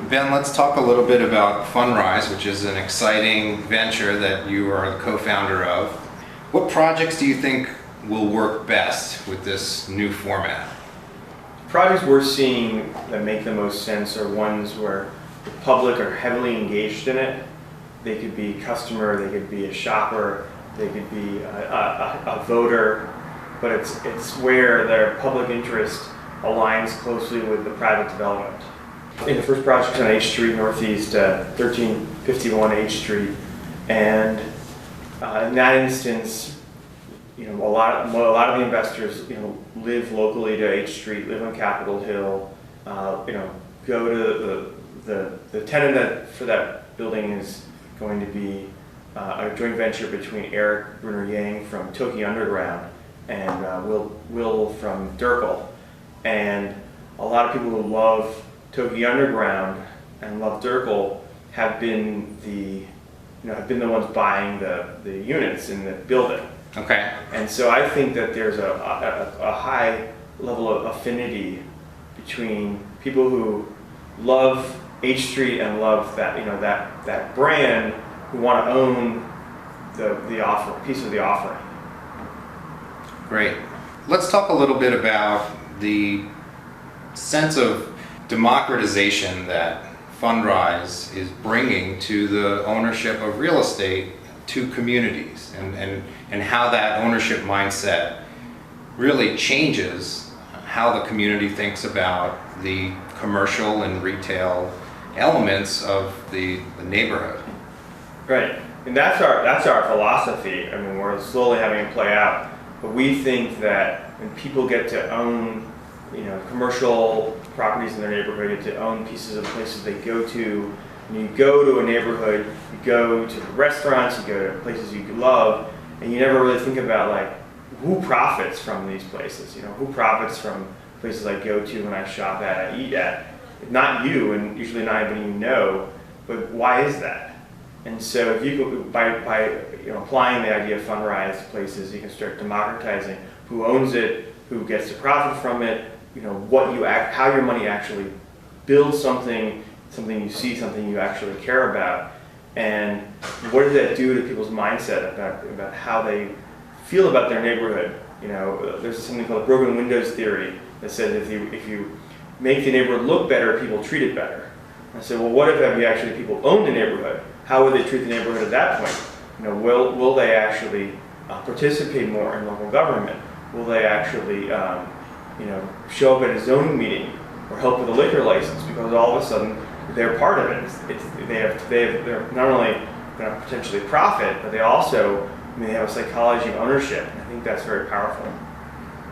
Ben, let's talk a little bit about Fundrise, which is an exciting venture that you are the co-founder of. What projects do you think will work best with this new format? Projects we're seeing that make the most sense are ones where the public are heavily engaged in it. They could be a customer, they could be a shopper, they could be a voter, but it's where their public interest aligns closely with the private development. In the first project on H Street Northeast, 1351 H Street, and in that instance, a lot of the investors, live locally to H Street, live on Capitol Hill, go to the tenant for that building is going to be a joint venture between Eric Bruner Yang from Toki Underground and Will from Dirkle, and a lot of people who love Toki Underground and love Dirkle have been the ones buying the units in the building. Okay. And so I think that there's a high level of affinity between people who love H Street and love that brand, who want to own the piece of the offering. Great. Let's talk a little bit about the sense of democratization that Fundrise is bringing to the ownership of real estate to communities, and how that ownership mindset really changes how the community thinks about the commercial and retail elements of the neighborhood. Right, and that's our philosophy. I mean, we're slowly having it play out, but we think that when people get to own commercial properties in their neighborhood, get to own pieces of places they go to. When you go to a neighborhood, you go to the restaurants, you go to places you love, and you never really think about who profits from these places. Who profits from places I go to when I shop at, I eat at. Not you, and usually not anybody you know, but why is that? And so if you by applying the idea of Fundrise to places, you can start democratizing who owns it, who gets to profit from it, how your money actually builds something you see, something you actually care about, and what does that do to people's mindset about how they feel about their neighborhood. There's something called broken windows theory that says if you make the neighborhood look better, people treat it better. I said, well, what if actually people own the neighborhood? How would they treat the neighborhood at that point? Will they actually participate more in local government? Will they actually show up at a zoning meeting or help with a liquor license, because all of a sudden they're part of it. They're not only going to potentially profit, but they also they have a psychology of ownership, and I think that's very powerful.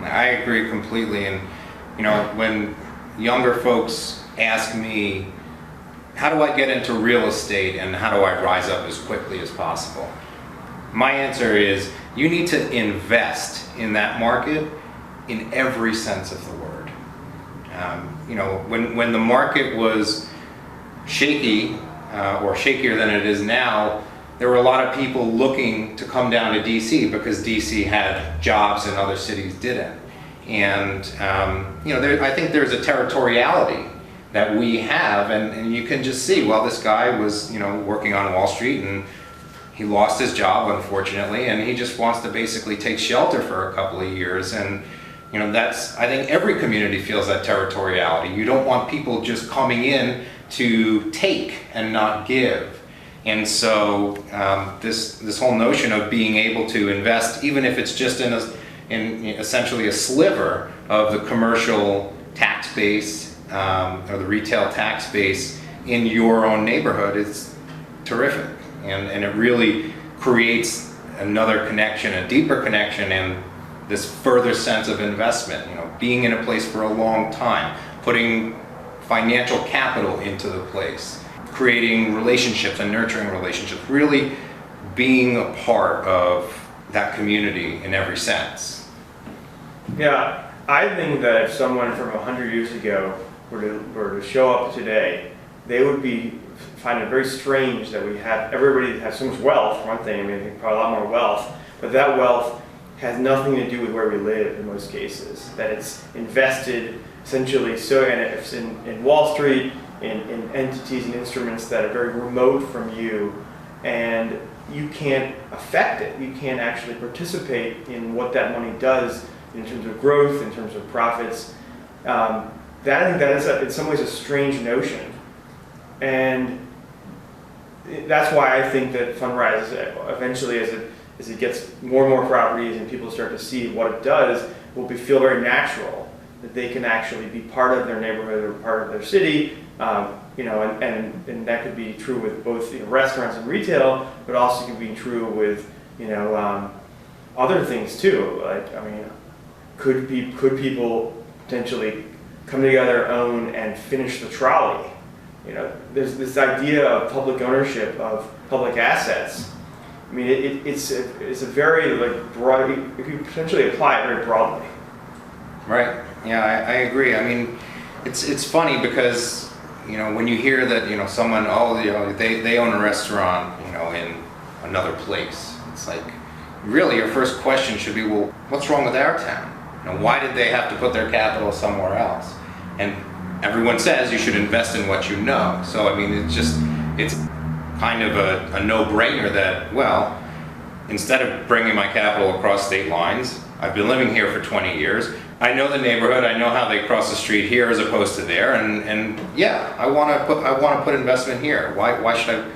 I agree completely, and when younger folks ask me, how do I get into real estate and how do I rise up as quickly as possible? My answer is you need to invest in that market in every sense of the word. When the market was shaky, or shakier than it is now, there were a lot of people looking to come down to DC because DC had jobs and other cities didn't. And I think there's a territoriality that we have, and you can just see, well, this guy was working on Wall Street and he lost his job, unfortunately, and he just wants to basically take shelter for a couple of years. And I think every community feels that territoriality. You don't want people just coming in to take and not give. And so this whole notion of being able to invest, even if it's just in essentially a sliver of the commercial tax base or the retail tax base in your own neighborhood, is terrific. And it really creates another connection, a deeper connection, and this further sense of investment, being in a place for a long time, putting financial capital into the place, creating relationships and nurturing relationships, really being a part of that community in every sense. Yeah, I think that if someone from 100 years ago were to show up today, they would find it very strange that everybody has so much wealth, for one thing. I think probably a lot more wealth, but that wealth has nothing to do with where we live in most cases. That it's invested essentially, so and it's in Wall Street, in entities and instruments that are very remote from you, and you can't affect it. You can't actually participate in what that money does in terms of growth, in terms of profits. I think that is, in some ways, a strange notion. And that's why I think that Fundrise, eventually, as it gets more and more properties and people start to see what it does, will feel very natural that they can actually be part of their neighborhood or part of their city. And that could be true with both restaurants and retail, but also could be true with other things too. Like, I mean, could people potentially come together, own, and finish the trolley? There's this idea of public ownership of public assets. I mean, it's a very broad. You could potentially apply it very broadly. Right. Yeah, I agree. I mean, it's funny because when you hear that someone they own a restaurant in another place, it's like really your first question should be, well, what's wrong with our town? Why did they have to put their capital somewhere else? And everyone says you should invest in what you know. So I mean, it's kind of a no-brainer that, well, instead of bringing my capital across state lines, I've been living here for 20 years. I know the neighborhood. I know how they cross the street here as opposed to there. And yeah, I want to put investment here. Why should I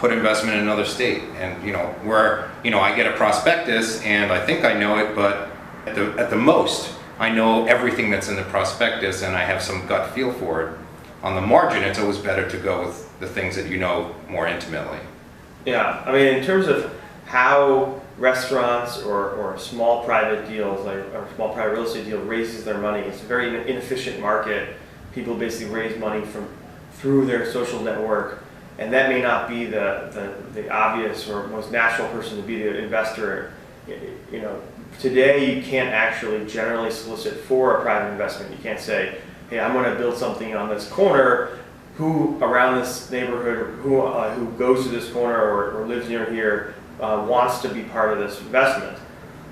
put investment in another state? And where I get a prospectus and I think I know it, but at the most I know everything that's in the prospectus and I have some gut feel for it. On the margin, it's always better to go with the things that you know more intimately. Yeah, I mean, in terms of how restaurants or small private deals, or small private real estate deal raises their money, it's a very inefficient market. People basically raise money through their social network, and that may not be the obvious or most natural person to be the investor. Today you can't actually generally solicit for a private investment. You can't say, hey, I'm going to build something on this corner. Who around this neighborhood, who goes to this corner or lives near here, wants to be part of this investment?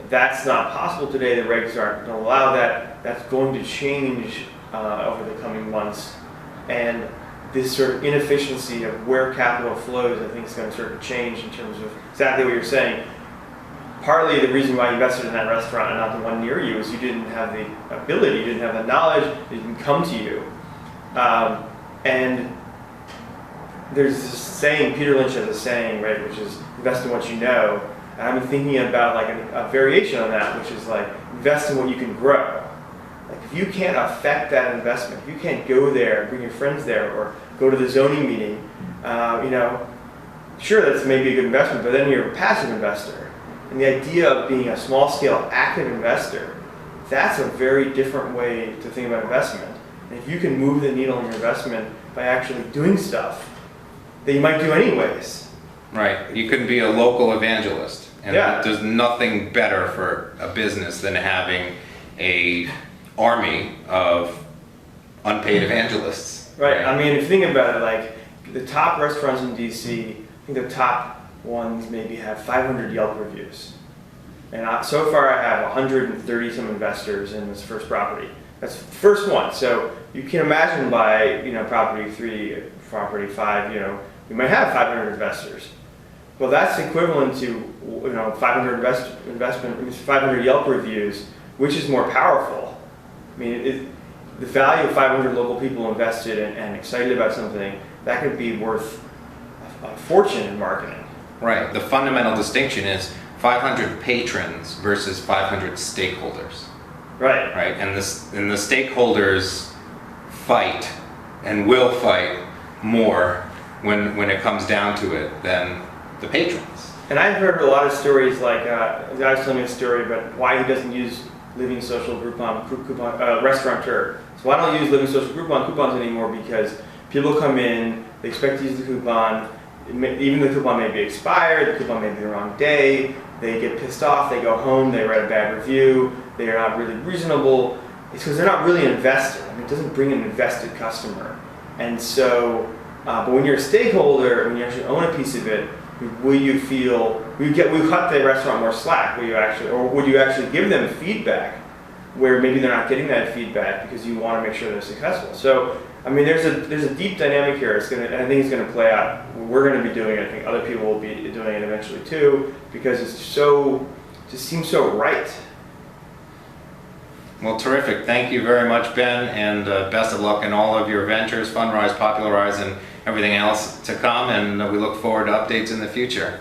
That's not possible today. The regs don't allow that. That's going to change over the coming months. And this sort of inefficiency of where capital flows, I think, is going to sort of change in terms of exactly what you're saying. Partly the reason why you invested in that restaurant and not the one near you is you didn't have the ability, you didn't have the knowledge, it didn't come to you. And there's this saying, Peter Lynch has a saying, right, which is invest in what you know. And I've been thinking about like a variation on that, which is like invest in what you can grow. Like if you can't affect that investment, if you can't go there, bring your friends there, or go to the zoning meeting, sure, that's maybe a good investment, but then you're a passive investor. And the idea of being a small-scale active investor, that's a very different way to think about investment. And if you can move the needle in your investment by actually doing stuff that you might do anyways. Right. You can be a local evangelist. And yeah. There's nothing better for a business than having a army of unpaid evangelists. Right. I mean, if you think about it, like the top restaurants in DC, I think the top ones maybe have 500 Yelp reviews. And so far I have 130 some investors in this first property. That's the first one. So you can imagine by property 3, property 5, you might have 500 investors. Well, that's equivalent to 500 500 Yelp reviews, which is more powerful. I mean, the value of 500 local people invested and excited about something, that could be worth a fortune in marketing. Right. The fundamental distinction is 500 patrons versus 500 stakeholders. Right. Right. And the stakeholders fight and will fight more when it comes down to it than the patrons. And I've heard a lot of stories like the guy was telling me a story about why he doesn't use Living Social Groupon restaurateur. So why don't you use Living Social Groupon coupons anymore? Because people come in, they expect to use the coupon. Even the coupon may be expired, the coupon may be the wrong day, they get pissed off, they go home, they write a bad review, they are not really reasonable. It's because they're not really invested. I mean, it doesn't bring an invested customer. And so, but when you're a stakeholder, when you actually own a piece of it, will you cut the restaurant more slack? Would you actually give them feedback where maybe they're not getting that feedback because you want to make sure they're successful? So I mean, there's a deep dynamic here. I think it's gonna play out. We're gonna be doing it. I think other people will be doing it eventually too, because it's just seems so right. Well, terrific. Thank you very much, Ben, and best of luck in all of your ventures, Fundrise, Popularize, and everything else to come, and we look forward to updates in the future.